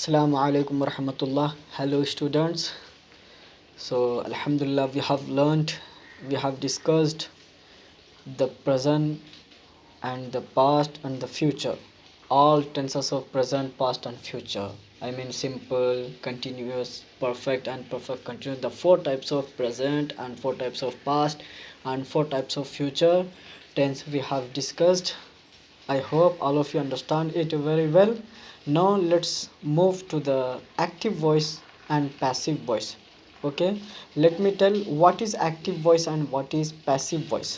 Assalamu alaikum warahmatullah. Hello students. So alhamdulillah we have discussed the present and the past and the future. All tenses of present, past and future. I mean simple, continuous, perfect and perfect continuous. The four types of present and four types of past and four types of future tense we have discussed. I hope all of you understand it very well. Now let's move to the active voice and passive voice. Okay, let me tell what is active voice and what is passive voice.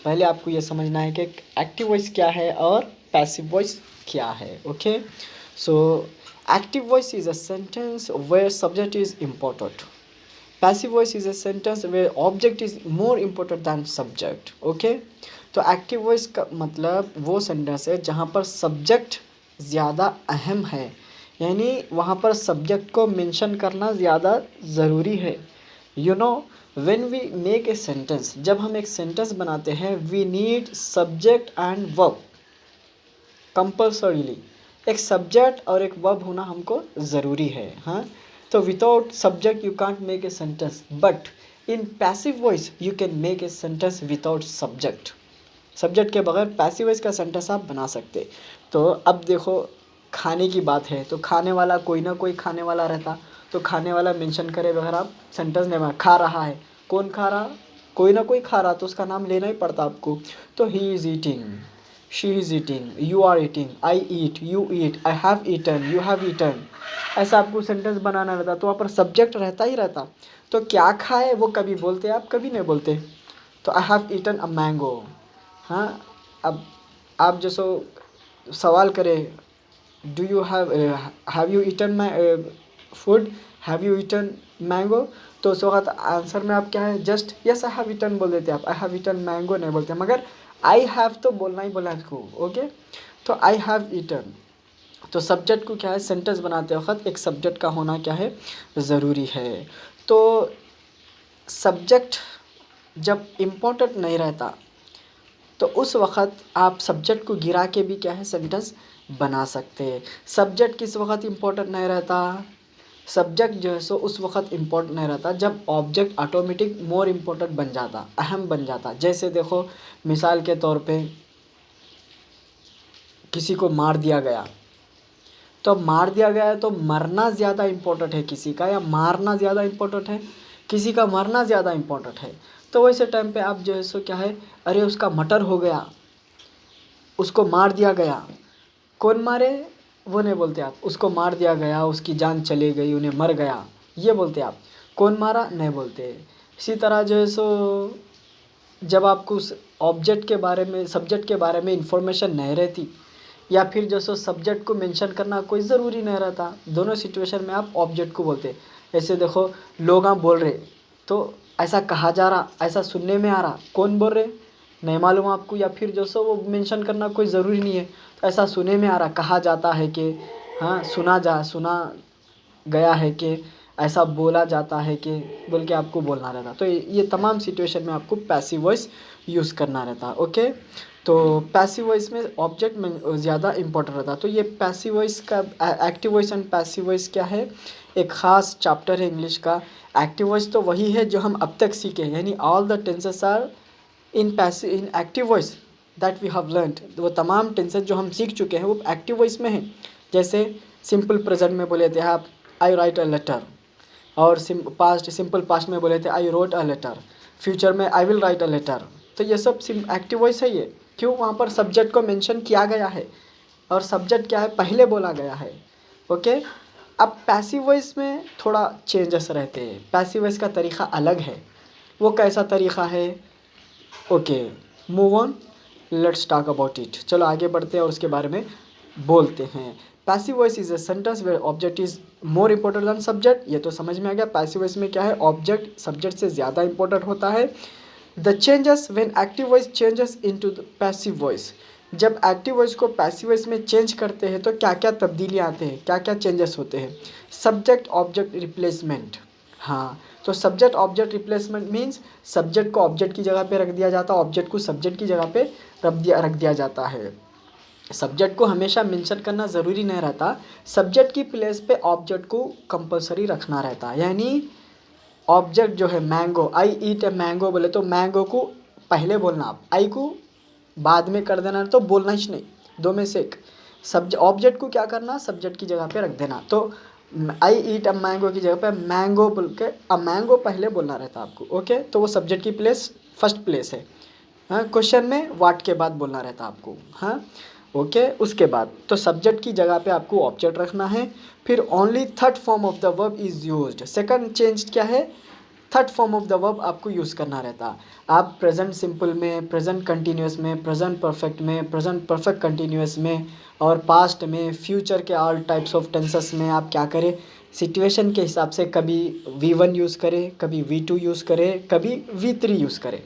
पहले आपको ये समझना है कि active voice क्या है और passive voice क्या है. Okay, so active voice is a sentence where subject is important. Passive voice is a sentence where object is more important than subject. Okay, तो एक्टिव वॉइस का मतलब वो सेंटेंस है जहाँ पर सब्जेक्ट ज़्यादा अहम है, यानी वहाँ पर सब्जेक्ट को मेंशन करना ज़्यादा ज़रूरी है. You know, when we make a sentence, जब हम एक सेंटेंस बनाते हैं, we need subject and verb compulsorily. एक सब्जेक्ट और एक वर्ब होना हमको ज़रूरी है. हाँ, तो without subject you can't make a sentence, but in passive voice you can make a sentence without subject. Subject के बगैर पैसिव वॉइस का सेंटेंस आप बना सकते. तो अब देखो, खाने की बात है तो खाने वाला कोई ना कोई खाने वाला रहता, तो खाने वाला मेंशन करे बगैर आप सेंटेंस नहीं बना. खा रहा है, कौन खा रहा? कोई ना कोई खा रहा, तो उसका नाम लेना ही पड़ता आपको. तो he is eating, she is eating, you are eating, I eat, you eat, I have eaten, you have eaten. ऐसा आपको सेंटेंस बनाना रहता, तो वहाँ पर सब्जेक्ट रहता ही रहता. तो क्या खाए वो कभी बोलते आप, कभी नहीं बोलते. तो I have eaten a mango. हाँ, अब आप जैसो सवाल करें, do you have you eaten my food, have you eaten mango, तो उस वक्त आंसर में आप क्या है, just yes I have eaten बोल देते आप. आई हैव ईटन मैंगो नहीं बोलते, मगर आई हैव तो बोलना ही बोला इसको. ओके, तो आई हैव ईटन. तो सब्जेक्ट को क्या है, सेंटेंस बनाते वक्त एक सब्जेक्ट का होना क्या है, ज़रूरी है. तो सब्जेक्ट जब इम्पोर्टेंट नहीं रहता, तो उस वक्त आप सब्जेक्ट को गिरा के भी क्या है, सेंटेंस बना सकते हैं. सब्जेक्ट किस वक्त इम्पोर्टेंट नहीं रहता, सब्जेक्ट जो है सो उस वक्त इम्पोर्टेंट नहीं रहता जब ऑब्जेक्ट ऑटोमेटिक मोर इम्पोर्टेंट बन जाता, अहम बन जाता. जैसे देखो, मिसाल के तौर पे किसी को मार दिया गया, तो मार दिया गया है तो मरना ज़्यादा इम्पोर्टेंट है किसी का, या मारना ज़्यादा इम्पोर्टेंट है किसी का, मरना ज़्यादा इम्पोर्टेंट है. तो वैसे टाइम पे आप जो है सो क्या है, अरे उसका मर्डर हो गया, उसको मार दिया गया. कौन मारे वो नहीं बोलते आप, उसको मार दिया गया, उसकी जान चली गई, उन्हें मर गया, ये बोलते आप. कौन मारा नहीं बोलते. इसी तरह जो है सो जब आपको उस ऑब्जेक्ट के बारे में, सब्जेक्ट के बारे में इंफॉर्मेशन नहीं रहती, या फिर जो सो सब्जेक्ट को मेंशन करना कोई ज़रूरी नहीं रहता, दोनों सिचुएशन में आप ऑब्जेक्ट को बोलते. ऐसे देखो, लोग आप बोल रहे, तो ऐसा कहा जा रहा, ऐसा सुनने में आ रहा, कौन बोल रहे नहीं मालूम आपको, या फिर जो सो वो मेंशन करना कोई ज़रूरी नहीं है, तो ऐसा सुने में आ रहा, कहा जाता है कि, हाँ सुना गया है कि, ऐसा बोला जाता है कि, बोल के आपको बोलना रहता. तो ये तमाम सिचुएशन में आपको पैसिव वॉइस यूज़ करना रहता. ओके, तो पैसिव वॉइस में ऑब्जेक्ट में ज़्यादा इंपॉर्टेंट रहता. तो ये पैसिव वॉइस का, active voice and passive voice क्या है, एक ख़ास चैप्टर है इंग्लिश का. एक्टिव वॉइस तो वही है जो हम अब तक सीखे, यानी all the tenses are in active voice that we have learned. वो तमाम टेंसेस जो हम सीख चुके हैं वो एक्टिव वॉइस में हैं. जैसे सिंपल प्रेजेंट में बोले थे आप, आई राइट अ लेटर, और सिंपल पास्ट में बोले थे I wrote a letter, future में I will write a letter. तो ये सब एक्टिव वॉइस है. ये क्यों, वहाँ पर सब्जेक्ट को मेंशन किया गया है, और सब्जेक्ट क्या है, पहले बोला गया है. ओके, अब पैसिव वॉइस में थोड़ा चेंजेस रहते हैं. पैसिव वॉइस का तरीक़ा अलग है. वो कैसा तरीक़ा है, okay, move on, let's talk about it. चलो आगे बढ़ते हैं और उसके बारे में बोलते हैं. Passive voice is a sentence where object is more important than subject. ये तो समझ में आ गया. पैसिव वॉइस में क्या है, ऑब्जेक्ट सब्जेक्ट से ज़्यादा इंपॉर्टेंट होता है. The changes when active voice changes into the passive voice. जब एक्टिव वॉइस को पैसिव वॉइस में चेंज करते हैं तो क्या क्या तब्दीलियाँ आते हैं, क्या क्या चेंजेस होते हैं. Subject object replacement. हाँ, तो subject object replacement means subject को ऑब्जेक्ट की जगह पे रख दिया जाता है, ऑब्जेक्ट को सब्जेक्ट की जगह पे रख दिया जाता है. सब्जेक्ट को हमेशा मेंशन करना ज़रूरी नहीं रहता, सब्जेक्ट की प्लेस पे ऑब्जेक्ट को कंपलसरी रखना रहता है। यानी ऑब्जेक्ट जो है mango, I eat a mango बोले तो मैंगो को पहले बोलना, आप आई को बाद में कर देना, तो बोलना ही नहीं, दो में से एक। ऑब्जेक्ट को क्या करना, सब्जेक्ट की जगह पे रख देना। तो आई ईट अ मैंगो की जगह पे मैंगो बोल के अ मैंगो पहले बोलना रहता आपको। ओके, तो वो सब्जेक्ट की प्लेस फर्स्ट प्लेस है। हाँ, क्वेश्चन में वाट के बाद बोलना रहता आपको। हाँ, ओके, उसके बाद तो सब्जेक्ट की जगह पे आपको ऑब्जेक्ट रखना है। फिर only third form of the verb is used. Second change क्या है, third form of the verb आपको यूज़ करना रहता। आप प्रेजेंट सिंपल में, प्रेजेंट कंटिन्यूस में, प्रेजेंट परफेक्ट में, प्रेजेंट परफेक्ट कंटिन्यूस में और पास्ट में, फ्यूचर के ऑल टाइप्स ऑफ टेंसेस में आप क्या करें, सिचुएशन के हिसाब से कभी V1 यूज़ करें, कभी V2 यूज़ करें, कभी V3 यूज़ करें।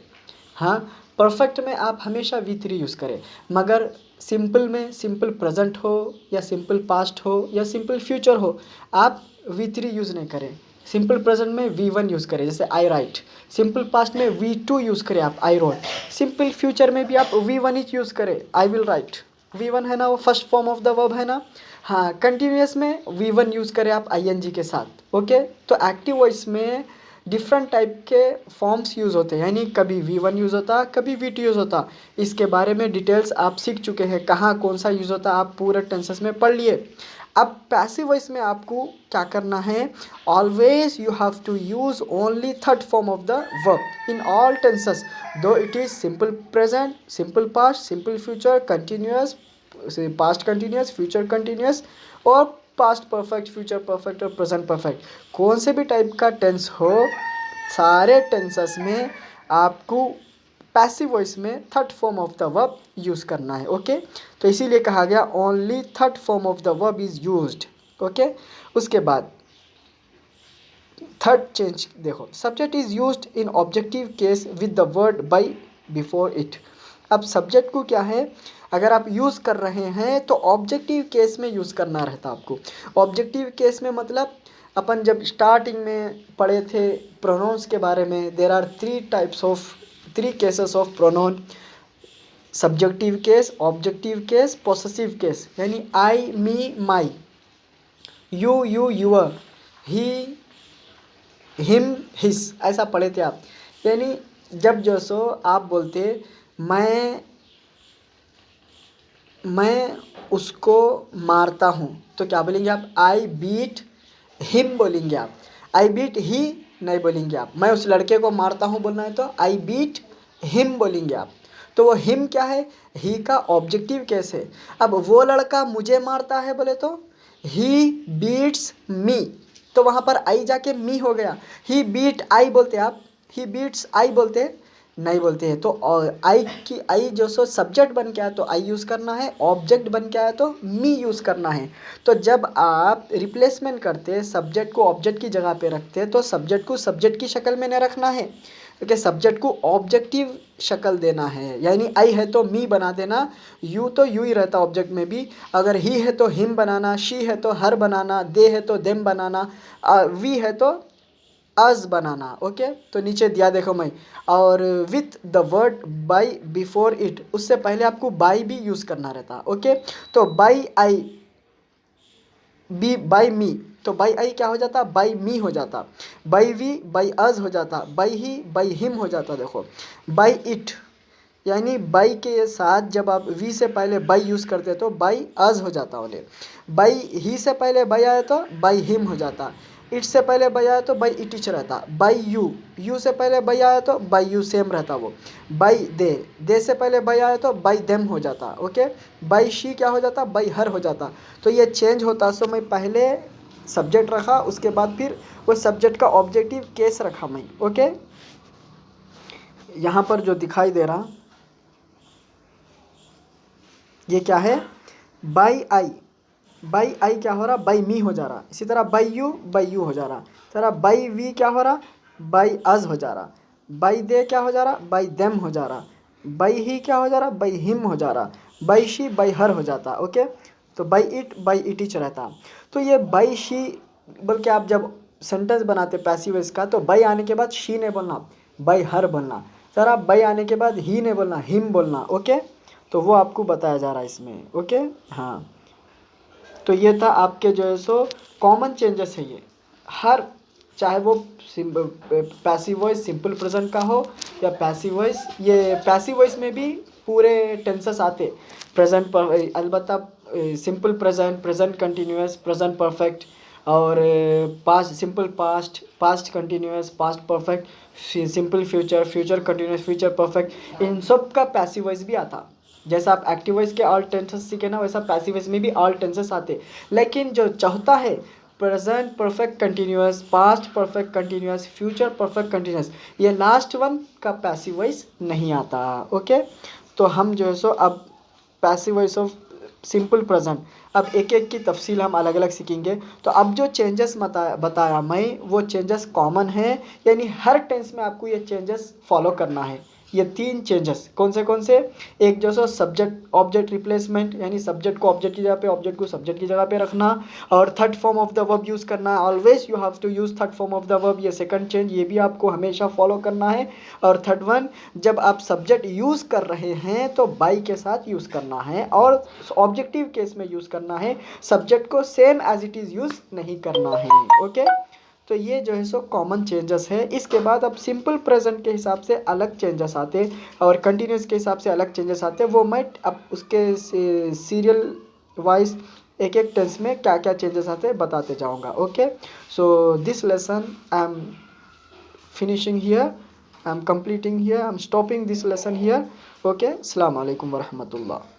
हाँ, परफेक्ट में आप हमेशा V3 यूज़ करें, मगर सिंपल में सिंपल प्रेजेंट हो या सिंपल पास्ट हो या सिंपल फ्यूचर हो, आप V3 यूज़ नहीं करें। सिंपल प्रेजेंट में V1 यूज़ करें, जैसे आई राइट। सिंपल पास्ट में V2 यूज़ करें, आप आई रोट। सिंपल फ्यूचर में भी आप V1 ही यूज़ करें, आई विल राइट। V1 है ना, वो first form of the verb है ना। हाँ, कंटिन्यूस में V1 यूज़ करें आप ING के साथ। ओके, तो एक्टिव वॉइस में डिफरेंट टाइप के फॉर्म्स यूज़ होते हैं, यानी कभी V1 यूज़ होता, कभी V2 यूज़ होता। इसके बारे में डिटेल्स आप सीख चुके हैं, कहाँ कौन सा यूज़ होता आप पूरे टेंसेस में पढ़ लिए। अब पैसिव वॉइस में आपको क्या करना है, always you have to use only third form of the verb in all tenses, though it is simple present, simple past, simple future, continuous, past continuous, future continuous और पास्ट परफेक्ट, फ्यूचर परफेक्ट और present perfect. कौन से भी type का tense हो, सारे tenses में आपको पैसिव वॉइस में third form of the verb use करना है। ओके, तो इसीलिए कहा गया only third form of the verb is used. Okay, उसके बाद थर्ड चेंज देखो, subject is used in objective case with the word by before it. अब सब्जेक्ट को क्या है, अगर आप यूज़ कर रहे हैं तो ऑब्जेक्टिव केस में यूज़ करना रहता आपको। ऑब्जेक्टिव केस में मतलब अपन जब स्टार्टिंग में पढ़े थे प्रोनाउंस के बारे में, there are three cases of pronoun, subjective case, objective case, possessive case. यानी I, me, my, you, your, he, him, his, ऐसा पढ़े थे आप। यानी जब जो सो आप बोलते मैं उसको मारता हूँ, तो क्या बोलेंगे आप, आई बीट हिम बोलेंगे आप। आई बीट ही नहीं बोलेंगे आप। मैं उस लड़के को मारता हूँ बोलना है तो आई बीट हिम बोलेंगे आप। तो वो हिम क्या है, ही का ऑब्जेक्टिव केस है। अब वो लड़का मुझे मारता है बोले तो ही बीट्स मी, तो वहाँ पर आई जाके मी हो गया। ही बीट आई बोलते आप, ही बीट्स आई बोलते नहीं बोलते हैं। तो आई जो सो सब्जेक्ट बन के आया तो आई यूज़ करना है, ऑब्जेक्ट बन के आया तो मी यूज़ करना है। तो जब आप रिप्लेसमेंट करते, सब्जेक्ट को ऑब्जेक्ट की जगह पे रखते, तो सब्जेक्ट को सब्जेक्ट की शक्ल में नहीं रखना है, क्योंकि सब्जेक्ट को ऑब्जेक्टिव शक्ल देना है। यानी आई है तो मी बना देना, यू तो यू ही रहता ऑब्जेक्ट में भी, अगर ही है तो हिम बनाना, शी है तो हर बनाना, दे है तो देम बनाना, वी है तो अस बनाना। ओके, तो नीचे दिया देखो मैं, और with the word by before it, उससे पहले आपको बाई भी यूज़ करना रहता। ओके, तो बाई आई, बी बाई मी, तो बाई आई क्या हो जाता, बाई मी हो जाता, बाई वी बाई अस हो जाता, बाई ही बाई हिम हो जाता। देखो बाई इट, यानी बाई के साथ जब आप वी से पहले बाई यूज़ करते तो बाई अस हो जाता उन्हें, बाई ही से पहले बाई आया तो बाई हिम हो जाता, इट से पहले बाई आया तो बाई इट इच रहता, बाई यू से पहले बाई आया तो बाई यू सेम रहता वो, बाई दे से पहले बाई आया तो बाई देम हो जाता। ओके, बाई शी क्या हो जाता, बाई हर हो जाता। तो ये चेंज होता। सो मैं पहले सब्जेक्ट रखा, उसके बाद फिर वो सब्जेक्ट का ऑब्जेक्टिव केस रखा मैं। ओके, यहाँ पर जो दिखाई दे रहा ये क्या है, बाई आई क्या हो रहा, बाई मी हो जा रहा। इसी तरह बाई यू हो जा रहा। इस तरह बाई वी क्या हो रहा, बाई अस हो जा रहा। बाई दे क्या हो जा रहा, बाई देम हो जा रहा। बाई ही क्या हो जा रहा, बाई हिम हो जा रहा। बाई शी बाई हर हो जाता। ओके, तो बाई इट इच रहता। तो ये बाई शी बोल के आप जब सेंटेंस बनाते पैसिव वॉइस का, तो बाई आने के बाद शी नहीं बोलना, बाई हर बोलना। सर आप बाई आने के बाद ही नहीं बोलना, हिम बोलना। ओके, तो वो आपको बताया जा रहा है इसमें। ओके, हाँ, तो ये था आपके जो है सो कॉमन चेंजेस है ये। हर, चाहे वो पैसिव वॉइस सिंपल प्रेजेंट का हो या पैसिव वॉइस, ये पैसिव वॉइस में भी पूरे टेंसेस आते, प्रेजेंट पर अलबत्ता simple present, present continuous, present perfect, और past simple, past, past continuous, past perfect, simple future, future continuous, future perfect, इन सब का पैसिव वॉइस भी आता। जैसा आप एक्टिव वॉइस के ऑल टेंसेस सीखे ना, वैसा पैसिव वॉइस में भी ऑल टेंसेस आते। लेकिन जो चाहता है present perfect continuous, past perfect continuous, future perfect continuous, ये लास्ट वन का पैसिव वॉइस नहीं आता। ओके, तो हम जो है सो अब passive voice of simple present, अब एक एक की तफसील हम अलग अलग सीखेंगे। तो अब जो चेंजेस बताया मैं, वो चेंजेस कॉमन है, यानी हर टेंस में आपको ये चेंजेस फॉलो करना है। ये 3 चेंजेस कौन से? एक जो सो सब्जेक्ट ऑब्जेक्ट रिप्लेसमेंट, यानी सब्जेक्ट को ऑब्जेक्ट की जगह पे, ऑब्जेक्ट को सब्जेक्ट की जगह पे रखना, और third form of the verb use करना। Always you have to use third form of the verb, ये सेकंड चेंज, ये भी आपको हमेशा फॉलो करना है। और थर्ड वन, जब आप सब्जेक्ट यूज़ कर रहे हैं तो बाई के साथ यूज़ करना है, और ऑब्जेक्टिव केस में यूज़ करना है, सब्जेक्ट को same as it is use नहीं करना है। ओके, तो ये जो है सो कॉमन चेंजेस है। इसके बाद अब सिंपल प्रेजेंट के हिसाब से अलग चेंजेस आते, और कंटिन्यूस के हिसाब से अलग चेंजेस आते। वो मैं अब उसके सीरियल वाइज एक एक टेंस में क्या क्या चेंजेस आते हैं बताते जाऊंगा। Okay, so this lesson I am finishing here, I am completing here, I am stopping this lesson here. Okay, अस्सलाम वालेकुम वरहमतुल्लाह।